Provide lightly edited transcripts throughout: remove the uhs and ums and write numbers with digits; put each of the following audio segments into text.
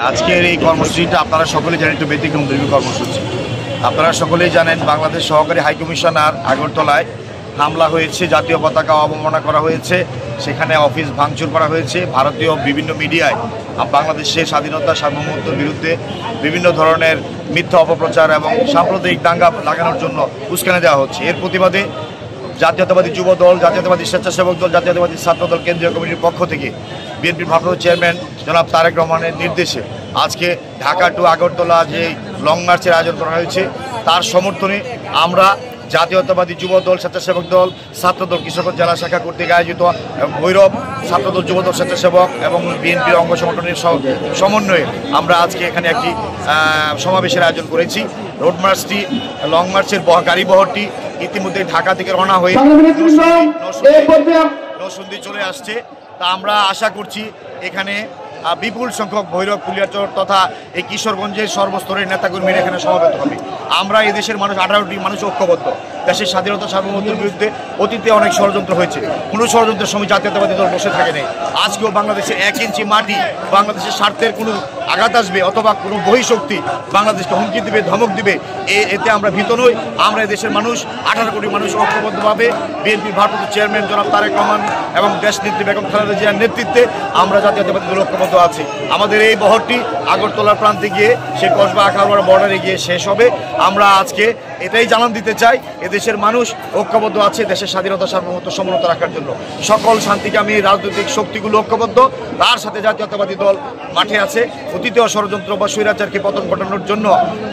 আজকের এই কর্মসূচিটা আপনারা সকলেই জানেন, একটু ব্যতিক্রমধর্মী কর্মসূচি। আপনারা সকলেই জানেন বাংলাদেশ সহকারী হাইকমিশনার আগরতলায় হামলা হয়েছে, জাতীয় পতাকা অবমাননা করা হয়েছে, সেখানে অফিস ভাঙচুর করা হয়েছে। ভারতীয় বিভিন্ন মিডিয়ায় বাংলাদেশের স্বাধীনতা সার্বভৌমত্বের বিরুদ্ধে বিভিন্ন ধরনের মিথ্যা অপপ্রচার এবং সাম্প্রদায়িক দাঙ্গা লাগানোর জন্য উস্কানি দেওয়া হচ্ছে। এর প্রতিবাদে জাতীয়তাবাদী যুব দল, জাতীয়তাবাদী স্বেচ্ছাসেবক দল, জাতীয়তাবাদী ছাত্র দল কেন্দ্রীয় কমিটির পক্ষ থেকে বিএনপির ভারপ্রাপ্ত চেয়ারম্যান জনাব তারেক রহমানের নির্দেশে আজকে ঢাকা টু আগরতলা যে লং মার্চের আয়োজন করা হয়েছে, তার সমর্থনে আমরা জাতীয়তাবাদী যুব দল, স্বেচ্ছাসেবক দল, ছাত্রদল, কৃষক জেলা শাখা কর্তৃক আয়োজিত ভৈরব ছাত্রদল, যুবদল, স্বেচ্ছাসেবক এবং বিএনপির অঙ্গ সংগঠনের সমন্বয়ে আমরা আজকে এখানে একটি সমাবেশের আয়োজন করেছি। রোড মার্চটি, লং মার্চের গাড়ি বহরটি ইতিমধ্যে ঢাকা থেকে রওনা হয়ে নরসিংদী চলে আসছে। তা আমরা আশা করছি এখানে বিপুল সংখ্যক ভৈরব, কুলিয়াচর তথা এই কিশোরগঞ্জের সর্বস্তরের নেতাকর্মীরা এখানে সমবেত হবে। আমরা এই দেশের মানুষ 18টি মানুষ ঐক্যবদ্ধ। দেশের স্বাধীনতা সার্বভৌমত্বের বিরুদ্ধে অতীতে অনেক ষড়যন্ত্র হয়েছে, কোনো ষড়যন্ত্রের সময় জাতীয়তাবাদী দল বসে থাকে নেই। আজকেও বাংলাদেশের 1 ইঞ্চি মাটি বাংলাদেশের স্বার্থের কোনো আঘাত আসবে অথবা কোনো বহিঃশক্তি বাংলাদেশকে হুমকি দিবে, ধমক দিবে, এতে আমরা ভীত নই। আমরা এই দেশের মানুষ 18 কোটি মানুষ ঐক্যবদ্ধভাবে বিএনপির ভারপ্রাপ্ত চেয়ারম্যান জনাব তারেক রহমান এবং দেশনেত্রী বেগম খালেদা জিয়ার নেতৃত্বে আমরা জাতীয়তাবাদী দল ঐক্যবদ্ধ আছি। আমাদের এই বহরটি আগরতলার প্রান্তে গিয়ে সে কসবা আখাউড়া বর্ডারে গিয়ে শেষ হবে। আমরা আজকে এটাই জানান দিতে চাই, এদেশের মানুষ ঐক্যবদ্ধ আছে দেশের স্বাধীনতা সার্বভৌমত্ব সমুন্নত রাখার জন্য। সকল শান্তিকামী রাজনৈতিক শক্তিগুলো ঐক্যবদ্ধ, তার সাথে জাতীয়তাবাদী দল মাঠে আছে। অতীতীয় ষড়যন্ত্র বা স্বৈরাচারকে পতন ঘটানোর জন্য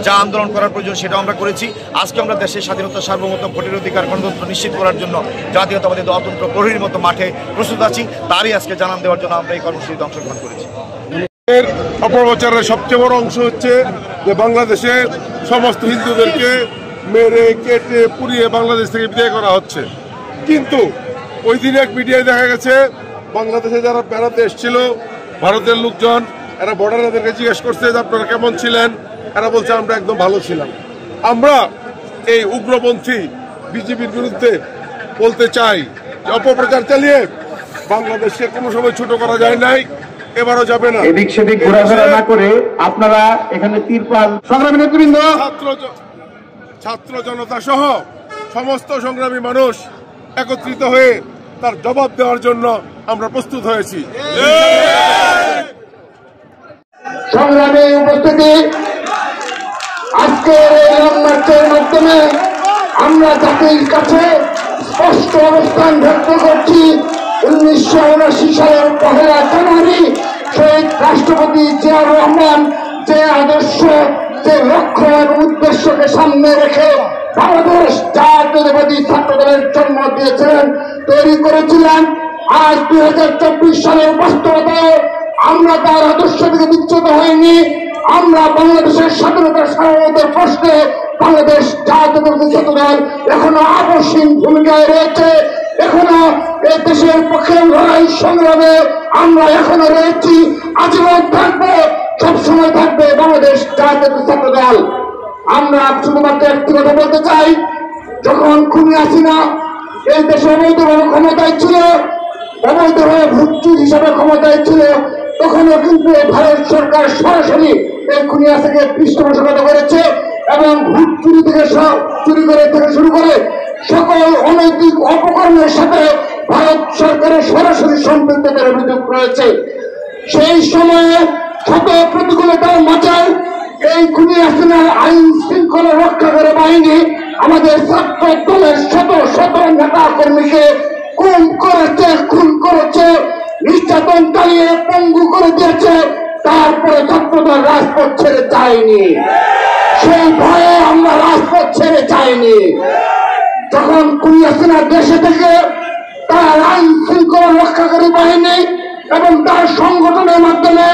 যা আন্দোলন করার প্রয়োজন সেটা আমরা করেছি। আজকে আমরা দেশের স্বাধীনতা সার্বভৌমত্ব, ভোটের অধিকার, গণতন্ত্র নিশ্চিত করার জন্য জাতীয়তাবাদী দল অতন্ত্র প্রহরীর মতো মাঠে প্রস্তুত আছি। তারই আজকে জানান দেওয়ার জন্য আমরা এই কর্মসূচিতে অংশগ্রহণ করেছি। অপপ্রচারের সবচেয়ে বড় অংশ হচ্ছে যে বাংলাদেশে সমস্ত হিন্দুদেরকে মেরে কেটে পুড়িয়ে বাংলাদেশ থেকে বিদায় করা হচ্ছে। কিন্তু ওই দিন এক মিডিয়ায় দেখা গেছে বাংলাদেশে যারা বেড়াতে এসেছিল ভারতের লোকজন, এরা বর্ডারদেরকে জিজ্ঞেস করছে যে আপনারা কেমন ছিলেন, এরা বলছে আমরা একদম ভালো ছিলাম। আমরা এই উগ্রপন্থী বিজেপির বিরুদ্ধে বলতে চাই যে অপপ্রচার চালিয়ে বাংলাদেশকে কোনো সময় ছোট করা যায় নাই, এবারও যাবে না। এদিক সেদিক ঘোরাফেরা না করে আপনারা এখানে তিরপাল, সংগ্রামী নেতৃবৃন্দ, ছাত্র জনতা সহ সমস্ত সংগ্রামী মানুষ একত্রিত হয়ে তার জবাব দেওয়ার জন্য আমরা প্রস্তুত হয়েছি। সংগ্রামী উপস্থিতি, আজকের এই লং মার্চের মাধ্যমে আমরা জাতির কাছে স্পষ্ট অবস্থান ব্যক্ত করছি। 1979 সালের 1 জানুয়ারি শহীদ রাষ্ট্রপতি জিয়াউর রহমান যে আদর্শ, যে লক্ষ্য এবং উদ্দেশ্যকে সামনে রেখে বাংলাদেশ জাতীয়তাবাদী ছাত্র দলের জন্ম দিয়েছিলেন, তৈরি করেছিলেন। আজ 2024 সালের বাস্তবতায় আমরা তার আদর্শ থেকে বিচ্যুত হয়নি। আমরা বাংলাদেশের স্বাধীনতার সার্বভৌমত্বের প্রশ্নে বাংলাদেশ জাতীয়তাবাদী ছাত্র দল এখনো আপসহীন ভূমিকায় রয়েছে। এখনো এই দেশের পক্ষে লড়াই সংগ্রামে আমরা এখনো রয়েছি, আজীবন থাকবে, সবসময় থাকবে বাংলাদেশ জাতীয়তাবাদী ছাত্র দল। আমরা শুধুমাত্র একটি কথা বলতে চাই, যখন খুনি হাসিনা এই দেশে অবৈধভাবে ক্ষমতায় ছিল, অবৈধভাবে ভুট্টু হিসাবে ক্ষমতায় ছিল, তখনও কিন্তু ভারত সরকার সরাসরি এই খুনি হাসিনাকে পৃষ্ঠপোষকতা করেছে এবং ভোট চুরি থেকে শুরু করে সকল অনৈতিক অপকর্মের সাথে ভারত সরকারের সরাসরি সম্পৃক্ততার অভিযোগ রয়েছে। সেই সময়ে শত প্রতিকূলতার মাঝায় এই খুনি হাসিনার আইন শৃঙ্খলা রক্ষাকারী বাহিনী আমাদের ছাত্র দলের শত শত নেতা কর্মীকে খুন করেছে, নির্যাতন চালিয়ে পঙ্গু করে দিয়েছে। তারপরে ছাত্রদল রাজপথ ছেড়ে যায়নি, সেই ভয়ে আমরা রাজপথ ছেড়ে যাইনি। যখন খুনি হাসিনা দেশে থেকে তার আইন শৃঙ্খলা রক্ষাকারী বাহিনী এবং তার সংগঠনের মাধ্যমে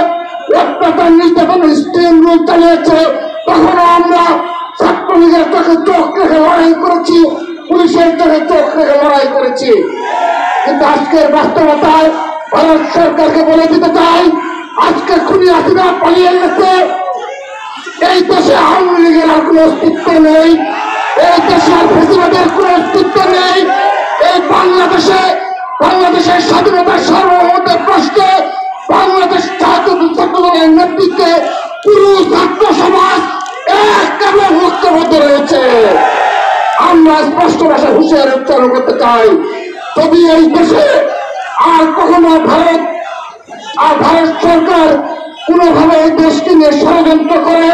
অত্যাচার, নির্যাতন, স্টিম রুল চালিয়েছে, তখনও আমরা ছাত্রলীগের চোখে চোখ রেখে লড়াই করেছি, পুলিশের চোখে চোখ রেখে লড়াই করেছি। কিন্তু আজকের বাস্তবতায় ভারত সরকারকে বলে দিতে চাই, আজকে খুনি হাসিনা পালিয়ে গেছে। এই দেশে আওয়ামী লীগের আর কোন অস্তিত্ব নেই, এই দেশে আর ফেসিবাদের কোন অস্তিত্ব নেই। এই বাংলাদেশের স্বাধীনতার সার্বভৌমত্বের প্রশ্নে বাংলাদেশ জাতীয়তাবাদী দলের নেতৃত্বে পুরো ছাত্র সমাজ একেবারে ঐক্যবদ্ধ রয়েছে। আমরা স্পষ্ট ভাষায় হুঁশিয়ারি উচ্চারণ করতে চাই, যদি এই দেশে আর কখনো ভারত সরকার কোনোভাবে এই দেশকে নিয়ে ষড়যন্ত্র করে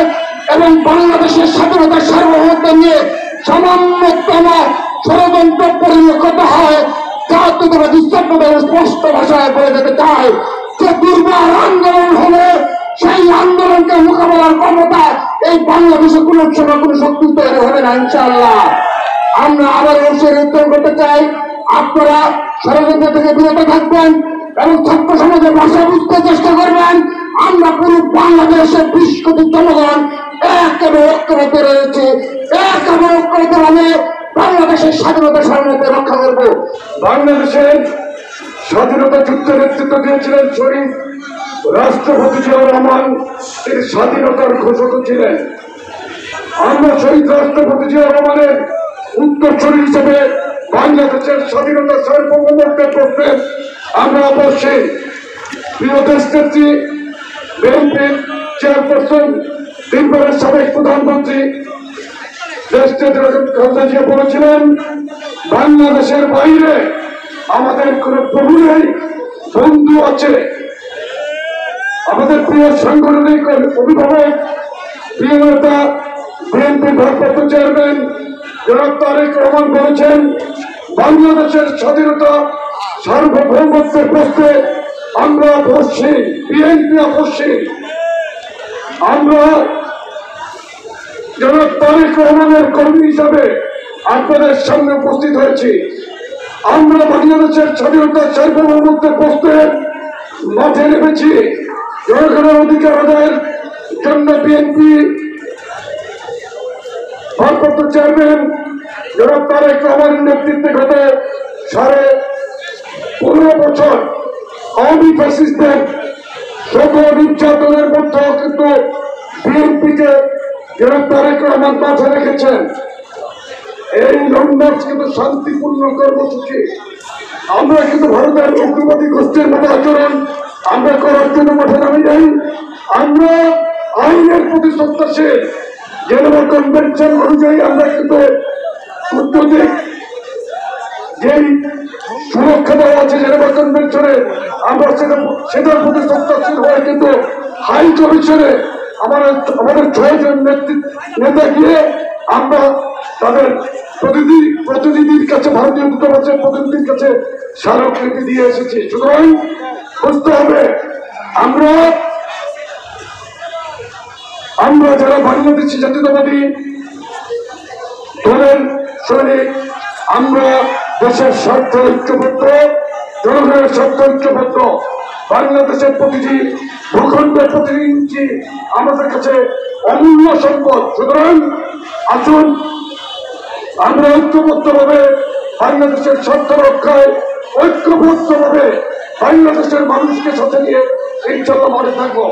এবং বাংলাদেশের স্বাধীনতার সার্বভৌমত্ব নিয়ে সামান্যতম ষড়যন্ত্র পরিণত হয়, জাতীয়তাবাদী ছাত্রদল স্পষ্ট ভাষায় বলে যেতে চায় যে দুর্বার আন্দোলন হলে সেই আন্দোলনকে মোকাবেলার ক্ষমতা এই বাংলাদেশে কোনো সময় কোনো শক্তি তৈরি হবে না ইনশাআল্লাহ। আমরা আবার হুঁশিয়ারি উচ্চারণ করতে চাই, আপনারা ষড়যন্ত্র থেকে বিরত থাকবেন এবং ছাত্র সমাজের ভাষা বুঝতে চেষ্টা করবেন। আমরা পুরো বাংলাদেশের 20 কোটি জনগণ একেবারে ঐক্যবদ্ধ রয়েছে, একেবারে ঐক্যবদ্ধ ভাবে বাংলাদেশের স্বাধীনতা সার্বভৌমত্ব রক্ষা করব। বাংলাদেশের স্বাধীনতা যুদ্ধে নেতৃত্ব দিয়েছিলেন শহীদ রাষ্ট্রপতি জিয়াউর রহমান, তিনি স্বাধীনতার ঘোষক ছিলেন। আমরা শহীদ রাষ্ট্রপতি জিয়াউর রহমানের উত্তরসূরি হিসেবে বাংলাদেশের স্বাধীনতার সার্বভৌমত্বের পক্ষে আমরা অবশ্যই প্রিয় দেশনেত্রী বিএনপির চেয়ারপারসন তিনবারের সাবেক প্রধানমন্ত্রী খালেদা জিয়া বলেছিলেন, বাংলাদেশের বাইরে আমাদের কোন প্রভু নেই, বন্ধু আছে। আমাদের প্রিয় সাংগঠনিক অভিভাবক, প্রিয় নেতা বিএনপির ভারপ্রাপ্ত চেয়ারম্যান জনাব তারেক রহমান বলেছেন, বাংলাদেশের স্বাধীনতা সার্বভৌমত্বের প্রশ্নে আমরা অবশ্যই, বিএনপি অবশ্যই, আমরা জনাব তারেক রহমানের কর্মী হিসাবে আপনাদের সামনে উপস্থিত হয়েছি। আমরা বাংলাদেশের স্বাধীনতা সার্বভৌমত্বের প্রশ্নে মাঠে নেমেছি। জনগণের অধিকার আদায়ের জন্য বিএনপি ভারপ্রাপ্ত চেয়ারম্যান জনাব তারেক রহমানের নেতৃত্বে গত 15.5 বছর আওয়ামী ফ্যাসিস্টদের শত নির্যাতনের মধ্যেও কিন্তু বিএনপিকে জনাব তারেক রহমান মাথায় রেখেছেন। এই লং মার্চ কিন্তু শান্তিপূর্ণ কর্মসূচি। আমরা কিন্তু ভারতের উগ্রবাদী গোষ্ঠীর মতো আচরণ আমরা করার জন্য মাঠে নামে যাই। আমরা আইনের প্রতি শ্রদ্ধাশীল, জেনেভা কনভেনশন অনুযায়ী আমরা কিন্তু কূটনৈতিক যেই সুরক্ষা দেওয়া আছে জেনেভা কনভেনশনে, আমরা সেটার প্রতি শ্রদ্ধাশীল হয়ে কিন্তু হাই কমিশনে আমাদের 6 জন নেতা গিয়ে আমরা তাদের প্রতিনিধির কাছে, ভারতীয় দূতাবাসের প্রতিনিধির কাছে স্মারকলিপি দিয়ে এসেছি। সুতরাং বুঝতে হবে, আমরা যারা বাংলাদেশি জাতীয়তাবাদী দলের সৈনিক, আমরা দেশের স্বার্থ ঐক্যবদ্ধ, জনগণের স্বার্থ ঐক্যবদ্ধ। বাংলাদেশের প্রতিটি ভূখণ্ডের প্রতিটি ইঞ্চি আমাদের কাছে অমূল্য সম্পদ। সুতরাং আসুন আমরা ঐক্যবদ্ধভাবে বাংলাদেশের স্বার্থ রক্ষায় ঐক্যবদ্ধভাবে বাংলাদেশের মানুষকে সাথে নিয়ে ইনশাআল্লাহ মাঠে থাকবো।